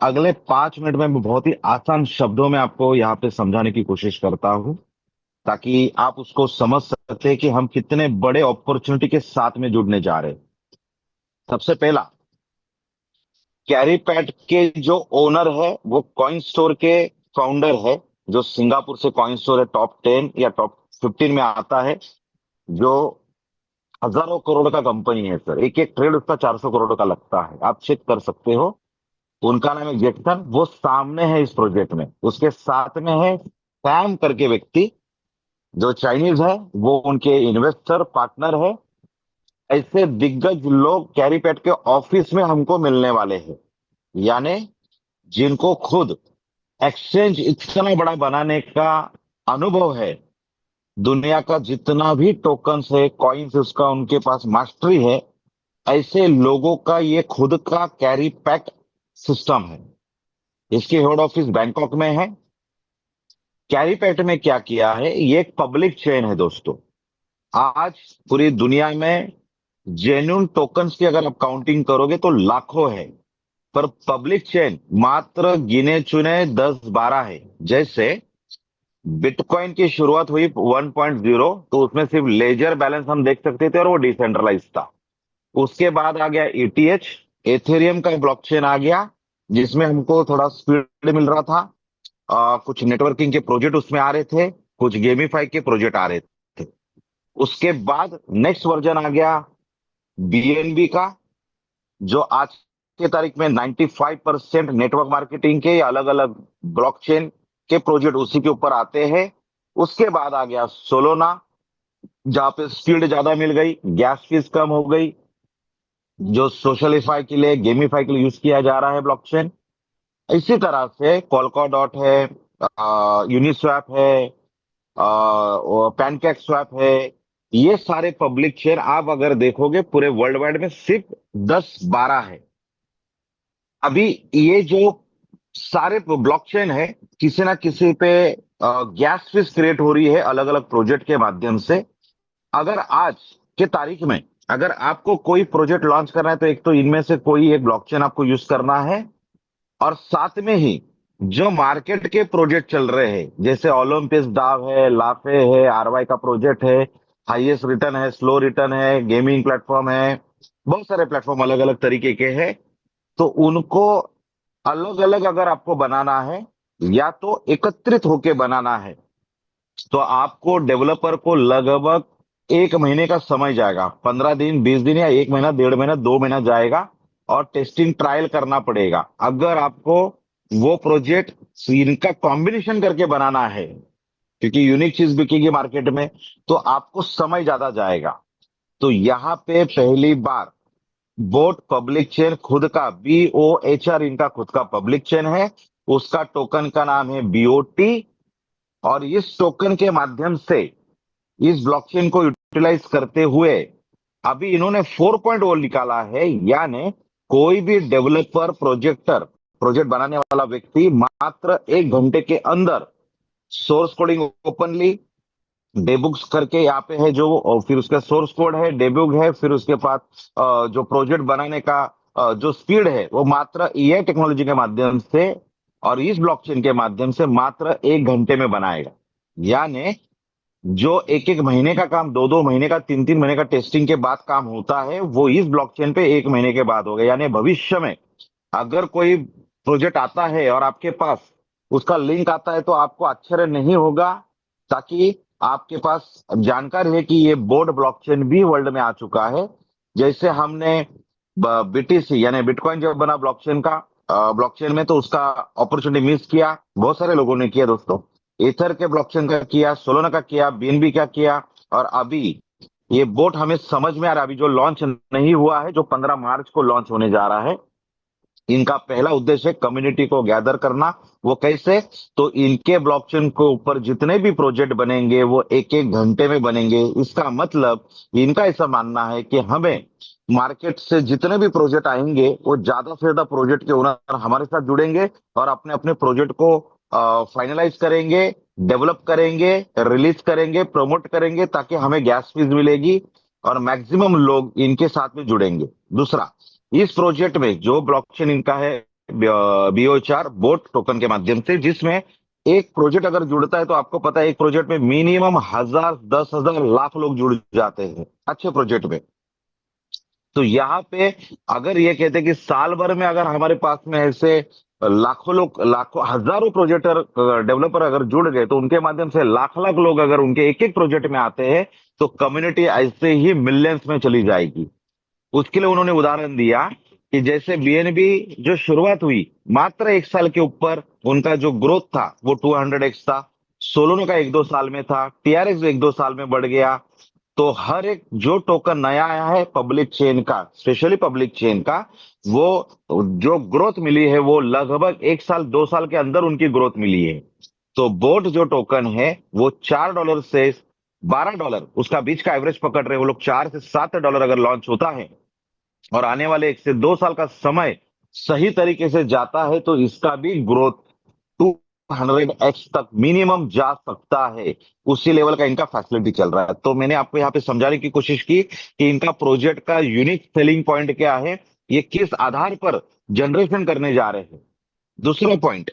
अगले 5 मिनट में मैं बहुत ही आसान शब्दों में आपको यहाँ पे समझाने की कोशिश करता हूँ, ताकि आप उसको समझ सकते हैं कि हम कितने बड़े अपॉर्चुनिटी के साथ में जुड़ने जा रहे हैं। सबसे पहला, कैरी पैट के जो ओनर है वो कॉइन स्टोर के फाउंडर है, जो सिंगापुर से कॉइन स्टोर है, टॉप 10 या टॉप 15 में आता है, जो हजारों करोड़ का कंपनी है सर। एक एक ट्रेड उसका 400 करोड़ का लगता है, आप चेक कर सकते हो। उनका नाम है जैक्सन, वो सामने है इस प्रोजेक्ट में। उसके साथ में है सैम करके व्यक्ति, जो चाइनीज है, वो उनके इन्वेस्टर पार्टनर है। ऐसे दिग्गज लोग कैरीपेट के ऑफिस में हमको मिलने वाले हैं, यानी जिनको खुद एक्सचेंज इतना बड़ा बनाने का अनुभव है। दुनिया का जितना भी टोकन्स है, कॉइन्स, उसका उनके पास मास्टरी है। ऐसे लोगों का ये खुद का कैरी पैक सिस्टम है। इसकी हेड ऑफिस बैंकॉक में है। कैरी पैट में क्या किया है, ये एक पब्लिक चेन है दोस्तों। आज पूरी दुनिया में जेन्युइन टोकन्स की अगर आप काउंटिंग करोगे तो लाखों है, पर पब्लिक चेन मात्र गिने चुने 10-12 है। जैसे बिटकॉइन की शुरुआत हुई 1.0, तो उसमें सिर्फ लेजर बैलेंस हम देख सकते थे और वो डिसेंट्रलाइज था। उसके बाद आ गया ईटीएच, एथेरियम का ब्लॉकचेन आ गया, जिसमें हमको थोड़ा स्पीड मिल रहा था। कुछ नेटवर्किंग के प्रोजेक्ट उसमें आ रहे थे, कुछ गेमीफाई के प्रोजेक्ट आ रहे थे। उसके बाद नेक्स्ट वर्जन आ गया बीएनबी का, जो आज के तारीख में 95% नेटवर्क मार्केटिंग के या अलग अलग ब्लॉकचेन के प्रोजेक्ट उसी के ऊपर आते हैं। उसके बाद आ गया सोलोना, जहां पे स्पीड ज्यादा मिल गई, गैस फीस कम हो गई, जो सोशलिफाई के लिए, गेमिफाई के लिए यूज किया जा रहा है ब्लॉकचेन। इसी तरह से कॉलकॉ डॉट है, यूनिस्वैप है, पैनकेक स्वैप है। ये सारे पब्लिक चेन आप अगर देखोगे पूरे वर्ल्ड वाइड में सिर्फ 10-12 है। अभी ये जो सारे ब्लॉकचेन है, किसी ना किसी पे गैस फीस क्रिएट हो रही है अलग अलग प्रोजेक्ट के माध्यम से। अगर आज के तारीख में अगर आपको कोई प्रोजेक्ट लॉन्च करना है, तो एक तो इनमें से कोई एक ब्लॉकचेन आपको यूज करना है। और साथ में ही जो मार्केट के प्रोजेक्ट चल रहे हैं, जैसे ओलंपिस डाव है, लाफे है, आरवाई का प्रोजेक्ट है, हाईएस्ट रिटर्न है, स्लो रिटर्न है, गेमिंग प्लेटफॉर्म है, बहुत सारे प्लेटफॉर्म अलग अलग तरीके के हैं। तो उनको अलग अलग अगर आपको बनाना है या तो एकत्रित होके बनाना है, तो आपको डेवलपर को लगभग 1 महीने का समय जाएगा। 15 दिन, 20 दिन या 1 महीना, 1.5 महीना, 2 महीना जाएगा। और टेस्टिंग ट्रायल करना पड़ेगा। अगर आपको वो प्रोजेक्ट इनका कॉम्बिनेशन करके बनाना है, क्योंकि यूनिक चीज बिकेगी मार्केट में, तो आपको समय ज्यादा जाएगा। तो यहाँ पे पहली बार बोट पब्लिक चेन खुद का, BOHR इनका खुद का पब्लिक चेन है। उसका टोकन का नाम है BOT। और इस टोकन के माध्यम से, इस ब्लॉकचेन को यूटिलाइज करते हुए, अभी इन्होंने 4.0 निकाला है। यानी कोई भी डेवलपर, प्रोजेक्ट बनाने वाला व्यक्ति मात्र 1 घंटे के अंदर सोर्स कोडिंग ओपनली, डेबुग्स करके यहाँ पे है जो, और फिर उसका सोर्स कोड है, डेबुग है, फिर उसके पास जो प्रोजेक्ट बनाने का जो स्पीड है, वो मात्र एआई टेक्नोलॉजी के माध्यम से और इस ब्लॉकचेन के माध्यम से मात्र 1 घंटे में बनाएगा। यानी जो एक एक महीने का काम, 2-2 महीने का, 3-3 महीने का टेस्टिंग के बाद काम होता है, वो इस ब्लॉकचेन पे 1 महीने के बाद होगा। यानी भविष्य में अगर कोई प्रोजेक्ट आता है और आपके पास उसका लिंक आता है, तो आपको आश्चर्य नहीं होगा, ताकि आपके पास जानकारी है कि ये बोर्ड ब्लॉकचेन भी वर्ल्ड में आ चुका है। जैसे हमने BTC यानी बिटकॉइन जब बना ब्लॉकचेन का, ब्लॉकचेन में, तो उसका अपॉर्चुनिटी मिस किया, बहुत सारे लोगों ने किया दोस्तों। एथर के ब्लॉकचेन का किया, सोलोना का किया, बीएनबी का किया। और अभी ये बोट हमें समझ में आ रहा है, अभी जो लॉन्च नहीं हुआ है, जो 15 मार्च को लॉन्च होने जा रहा है। इनका पहला उद्देश्य है कम्युनिटी को गैदर करना। वो कैसे? तो इनके ब्लॉकचेन के ऊपर जितने भी प्रोजेक्ट बनेंगे वो एक एक घंटे में बनेंगे। इसका मतलब इनका ऐसा मानना है कि हमें मार्केट से जितने भी प्रोजेक्ट आएंगे, वो ज्यादा से ज्यादा प्रोजेक्ट के ओनर हमारे साथ जुड़ेंगे और अपने अपने प्रोजेक्ट को फाइनलाइज करेंगे, डेवलप करेंगे, रिलीज करेंगे, प्रमोट करेंगे, ताकि हमें गैस फीस मिलेगी और मैक्सिमम लोग इनके साथ में जुड़ेंगे। दूसरा, इस प्रोजेक्ट में जो ब्लॉकचेन इनका है, BO4 बोट टोकन के माध्यम से, जिसमें एक प्रोजेक्ट अगर जुड़ता है तो आपको पता है एक प्रोजेक्ट में मिनिमम 1,000, 10,000, लाख लोग जुड़ जाते हैं अच्छे प्रोजेक्ट में। तो यहाँ पे अगर ये कहते हैं कि साल भर में अगर हमारे पास में ऐसे लाखों लोग, लाखों हजारों प्रोजेक्टर डेवलपर अगर जुड़ गए तो उनके माध्यम से लाख लाख लोग अगर उनके एक एक प्रोजेक्ट में आते हैं तो कम्युनिटी ऐसे ही मिलियंस में चली जाएगी। उसके लिए उन्होंने उदाहरण दिया कि जैसे BNB जो शुरुआत हुई मात्र एक साल के ऊपर, उनका जो ग्रोथ था वो 200x था। सोलोनो का एक दो साल में था, TRX एक दो साल में बढ़ गया। तो हर एक जो टोकन नया आया है पब्लिक चेन का, स्पेशली पब्लिक चेन का, वो जो ग्रोथ मिली है वो लगभग एक साल दो साल के अंदर उनकी ग्रोथ मिली है। तो बोट जो टोकन है वो $4 से $12 उसका बीच का एवरेज पकड़ रहे हैं वो लोग, $4 से $7 अगर लॉन्च होता है और आने वाले एक से दो साल का समय सही तरीके से जाता है तो इसका भी ग्रोथ 200x तक मिनिमम जा सकता है। उसी लेवल का इनका फैसिलिटी चल रहा है। तो मैंने आपको यहाँ पे समझाने की कोशिश की कि इनका प्रोजेक्ट का यूनिक सेलिंग पॉइंट क्या है, ये किस आधार पर जनरेशन करने जा रहे हैं। दूसरा पॉइंट,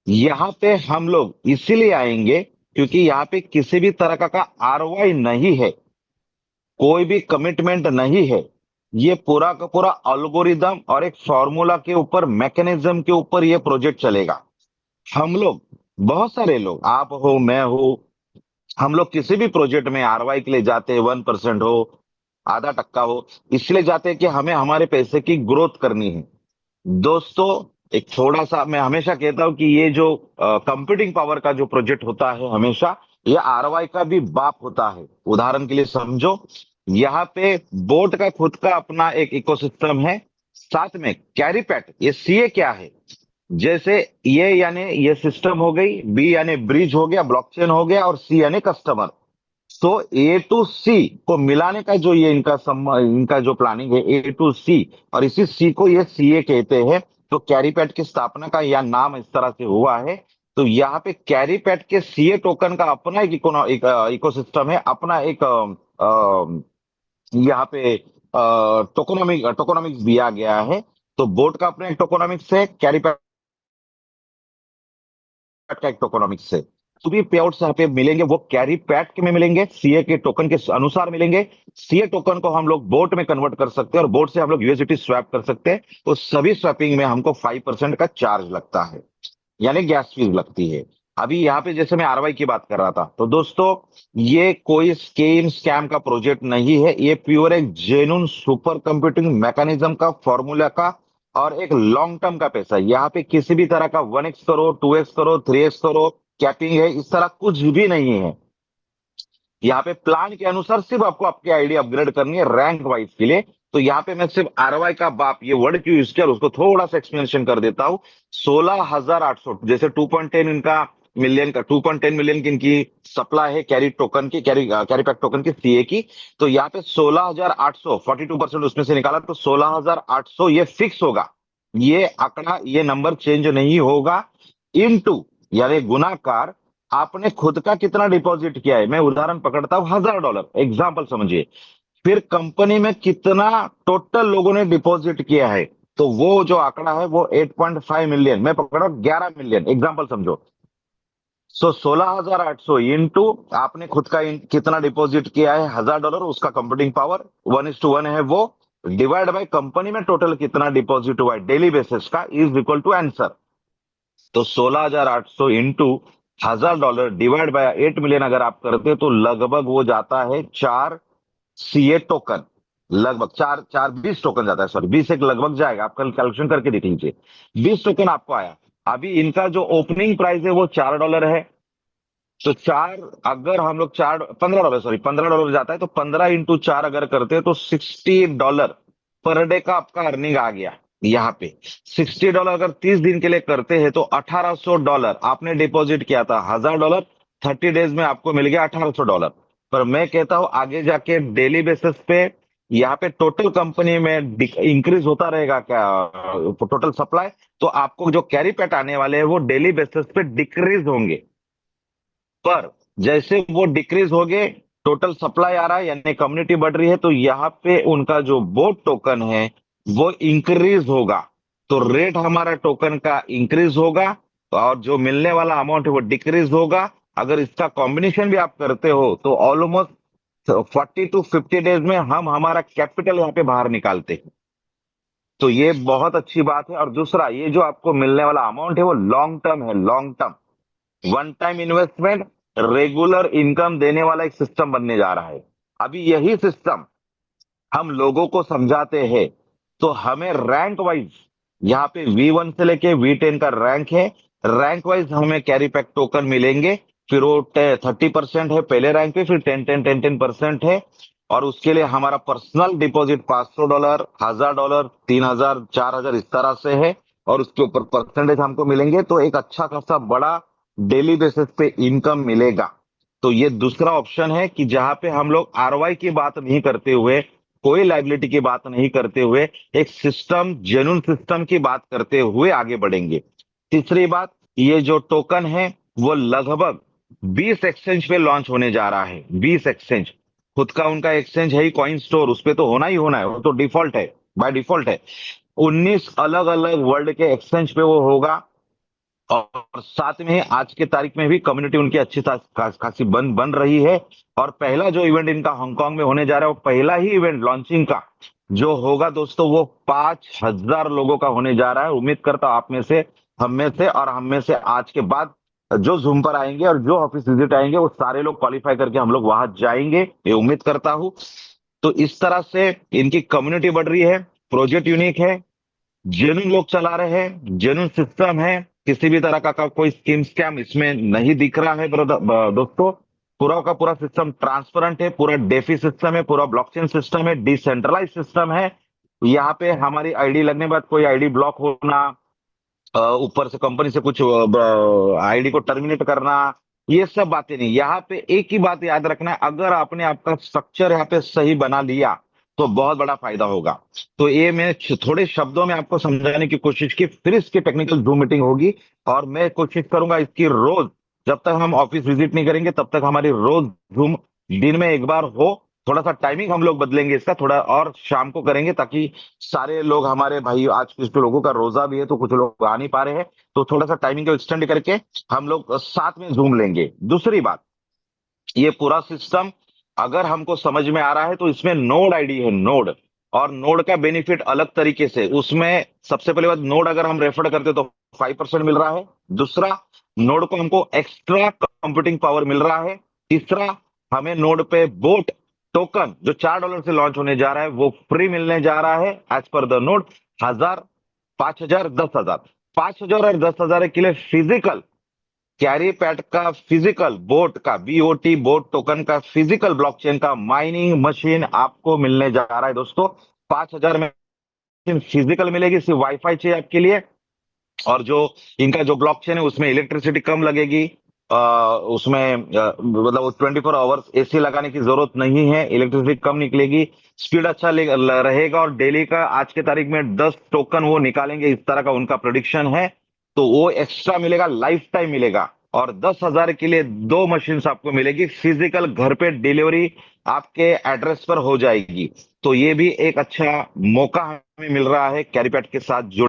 यहाँ पे हम लोग इसीलिए आएंगे क्योंकि यहाँ पे किसी भी तरह का ROI नहीं है, कोई भी कमिटमेंट नहीं है। ये पूरा का पूरा अल्गोरिदम और एक फॉर्मूला के ऊपर, मैकेनिज्म के ऊपर ये प्रोजेक्ट चलेगा। हम लोग, बहुत सारे लोग, आप हो, मैं हो, हम लोग किसी भी प्रोजेक्ट में ROI के लिए जाते हैं, 1% हो, आधा टक्का हो, इसलिए जाते हैं कि हमें हमारे पैसे की ग्रोथ करनी है। दोस्तों, एक थोड़ा सा मैं हमेशा कहता हूं कि ये जो कंप्यूटिंग पावर का जो प्रोजेक्ट होता है हमेशा ये ROI का भी बाप होता है। उदाहरण के लिए समझो, यहाँ पे बोट का खुद का अपना एक इकोसिस्टम है, साथ में कैरीपैट, ये CA क्या है, जैसे ये यानी ये सिस्टम हो गई, B यानी ब्रिज हो गया, ब्लॉकचेन हो गया, और C यानी कस्टमर। तो A to C को मिलाने का जो ये इनका जो प्लानिंग है, A to C, और इसी C को ये CA कहते हैं। तो कैरीपैट की स्थापना का यह नाम इस तरह से हुआ है। तो यहाँ पे कैरीपैट के CA टोकन का अपना एक इकोसिस्टम है, अपना एक यहाँ पे टोकोनॉमिक्स दिया गया है। तो बोट का अपना एक टोकोनॉमिक्स है, कैरीपैट का एक टोकोनॉमिक्स है। तो भी पे आउट्स यहाँ पे मिलेंगे वो कैरी पैट के में मिलेंगे, CA के टोकन के अनुसार मिलेंगे। CA टोकन को हम लोग बोट में कन्वर्ट कर सकते हैं और बोट से हम लोग USDT स्वैप कर सकते हैं। तो सभी स्वैपिंग में हमको 5% का चार्ज लगता है, यानी गैस फीस लगती है। अभी यहाँ पे जैसे मैं ROI की बात कर रहा था, तो दोस्तों ये कोई स्कीम स्कैम का प्रोजेक्ट नहीं है, ये प्योर एक जेन्युइन सुपर कंप्यूटिंग मैकेनिज्म का, फॉर्मूला का, और एक लॉन्ग टर्म का पैसा है। यहाँ पे किसी भी तरह का 1x करो, 2x करो, 3x करो, कैपिंग है, इस तरह कुछ भी नहीं है। यहाँ पे प्लान के अनुसार सिर्फ आपको आपकी आईडी अपग्रेड करनी है रैंक वाइज के लिए। तो यहाँ पे मैं सिर्फ ROI का बाप ये वर्ड क्यों यूज किया और उसको थोड़ा सा एक्सप्लेनेशन कर देता हूँ। 16,800, जैसे 2.10 इनका मिलियन का, 2.10 मिलियन की इनकी सप्लाई है कैरी टोकन की, कैरी पैक टोकन की, CA की। तो यहाँ पे 16,800, 42% उसमें से निकाला तो 16,800 ये फिक्स होगा। ये आंकड़ा, ये नंबर चेंज नहीं होगा। इनटू यानी गुणाकार आपने खुद का कितना डिपॉजिट किया है। मैं उदाहरण पकड़ता हूं, $1,000 एग्जाम्पल समझिए। फिर कंपनी में कितना टोटल लोगों ने डिपॉजिट किया है, तो वो जो आंकड़ा है वो 8.5 मिलियन, मैं पकड़ रहा हूं 11 मिलियन, एग्जाम्पल समझो। सो 16,800 इंटू आपने खुद का कितना डिपॉजिट किया है, $1,000, उसका कंप्यूटिंग पावर 1:1 है वो, डिवाइड बाय कंपनी में टोटल कितना डिपॉजिट हुआ है डेली बेसिस का, इज इक्वल टू आंसर। तो 16,800 इंटू $1,000 डिवाइड बाय 8 मिलियन अगर आप करते हैं तो लगभग वो जाता है 4 CA टोकन। लगभग चार चार 20 टोकन जाता है, सॉरी 20 एक लगभग जाएगा, आप कल कैलकुलेशन करके देख लीजिए। 20 टोकन आपको आया। अभी इनका जो ओपनिंग प्राइस है वो $4 है। तो चार, अगर हम लोग चार, $15, सॉरी $15 जाता है, तो 15 x 4 अगर करते हैं तो $60 पर डे का आपका अर्निंग आ गया। यहाँ पे $60 अगर 30 दिन के लिए करते हैं तो $1,800 आपने डिपॉजिट किया था, $1,000, 30 डेज में आपको मिल गया $1,800। पर मैं कहता हूं आगे जाके डेली बेसिस पे यहाँ पे टोटल कंपनी में इंक्रीज होता रहेगा क्या, टोटल सप्लाई, तो आपको जो कैरी पैट आने वाले हैं वो डेली बेसिस पे डिक्रीज होंगे। पर जैसे वो डिक्रीज हो गए, टोटल सप्लाई आ रहा है यानी कम्युनिटी बढ़ रही है, तो यहाँ पे उनका जो बोट टोकन है वो इंक्रीज होगा। तो रेट हमारा टोकन का इंक्रीज होगा और जो मिलने वाला अमाउंट है वो डिक्रीज होगा। अगर इसका कॉम्बिनेशन भी आप करते हो तो ऑलमोस्ट 40 to 50 डेज में हम हमारा कैपिटल यहाँ पे बाहर निकालते हैं। तो ये बहुत अच्छी बात है। और दूसरा, ये जो आपको मिलने वाला अमाउंट है वो लॉन्ग टर्म है, long term one time investment, regular income देने वाला एक सिस्टम बनने जा रहा है। अभी यही सिस्टम हम लोगों को समझाते हैं तो हमें रैंक वाइज, यहाँ पे V1 से लेके V10 का रैंक है, रैंक वाइज हमें कैरी बैक टोकन मिलेंगे। फिर वो 30% है पहले रैंक पे, फिर 10-10-10-10% है। और उसके लिए हमारा पर्सनल डिपॉजिट $500, $1000, 3000, 4000 इस तरह से है। और उसके ऊपर परसेंटेज हमको मिलेंगे, तो एक अच्छा खासा बड़ा डेली बेसिस पे इनकम मिलेगा। तो ये दूसरा ऑप्शन है कि जहां पे हम लोग आरओआई की बात नहीं करते हुए, कोई लाइबिलिटी की बात नहीं करते हुए, एक सिस्टम, जेन्युइन सिस्टम की बात करते हुए आगे बढ़ेंगे। तीसरी बात, ये जो टोकन है वो लगभग 20 एक्सचेंज पे लॉन्च होने जा रहा है। 20 एक्सचेंज, खुद का उनका एक्सचेंज है ही कॉइन स्टोर, उस पे तो होना ही होना है, वो तो डिफॉल्ट है, बाय डिफॉल्ट है। 19 अलग अलग वर्ल्ड के एक्सचेंज पे वो होगा। और साथ में आज के तारीख में भी कम्युनिटी उनकी अच्छी खासी बन बन रही है। और पहला जो इवेंट इनका हांगकांग में होने जा रहा है, वो पहला ही इवेंट लॉन्चिंग का जो होगा दोस्तों, वो 5000 लोगों का होने जा रहा है। उम्मीद करता हूं आप में से, हम में से और हम में से आज के बाद जो जूम पर आएंगे और जो ऑफिस विजिट आएंगे, वो सारे लोग क्वालिफाई करके हम लोग वहां जाएंगे, ये उम्मीद करता हूं। तो इस तरह से इनकी कम्युनिटी बढ़ रही है, प्रोजेक्ट यूनिक है, जेन्युइन लोग चला रहे हैं, जेन्युइन सिस्टम है, किसी भी तरह का कोई स्कीम स्कैम इसमें नहीं दिख रहा है दोस्तों। पूरा का पूरा सिस्टम ट्रांसपेरेंट है, पूरा डेफी सिस्टम है, पूरा ब्लॉकचेन सिस्टम है, डिसेंट्रलाइज सिस्टम है। यहाँ पे हमारी आईडी लगने के बाद कोई आईडी ब्लॉक होना, ऊपर से कंपनी से कुछ आईडी को टर्मिनेट करना, ये सब बातें नहीं। यहाँ पे एक ही बात याद रखना है, अगर आपने आपका स्ट्रक्चर यहाँ पे सही बना लिया तो बहुत बड़ा फायदा होगा। तो ये मैं थोड़े शब्दों में आपको समझाने की कोशिश की, फिर इसकी टेक्निकल जूम मीटिंग होगी। और मैं कोशिश करूंगा इसकी रोज, जब तक हम ऑफिस विजिट नहीं करेंगे तब तक हमारी रोज जूम दिन में एक बार हो। थोड़ा सा टाइमिंग हम लोग बदलेंगे इसका, थोड़ा और शाम को करेंगे, ताकि सारे लोग हमारे भाई, आज कुछ तो लोगों का रोजा भी है तो कुछ लोग आ नहीं पा रहे हैं, तो थोड़ा सा टाइमिंग को एक्सटेंड करके हम लोग साथ में जूम लेंगे। दूसरी बात, ये पूरा सिस्टम अगर हमको समझ में आ रहा है तो इसमें नोड आईडी है, नोड। और नोड का बेनिफिट अलग तरीके से, उसमें सबसे पहले बात, नोड अगर हम रेफर करते तो 5% मिल रहा है। दूसरा, नोड को हमको एक्स्ट्रा कंप्यूटिंग पावर मिल रहा है। तीसरा, हमें नोड पे बोट टोकन जो $4 से लॉन्च होने जा रहा है वो फ्री मिलने जा रहा है, एज पर द नोड। 1000, 5000, 10,000, 5000 और 10,000 के लिए फिजिकल कैरी पैड का, फिजिकल बोट का, बीओटी बोट टोकन का, फिजिकल ब्लॉकचेन का माइनिंग मशीन आपको मिलने जा रहा है दोस्तों। 5000 में फिजिकल मिलेगी, सिर्फ वाईफाई चाहिए आपके लिए। और जो इनका जो ब्लॉकचेन है उसमें इलेक्ट्रिसिटी कम लगेगी, उसमें मतलब वो 24 आवर्स एसी लगाने की जरूरत नहीं है, इलेक्ट्रिसिटी कम निकलेगी, स्पीड अच्छा रहेगा। और डेली का आज के तारीख में 10 टोकन वो निकालेंगे, इस तरह का उनका प्रोडिक्शन है। तो वो एक्स्ट्रा मिलेगा, लाइफ टाइम मिलेगा। और 10,000 के लिए 2 मशीन आपको मिलेगी, फिजिकल घर पे डिलीवरी आपके एड्रेस पर हो जाएगी। तो ये भी एक अच्छा मौका हमें मिल रहा है कैरीपैट के साथ जुड़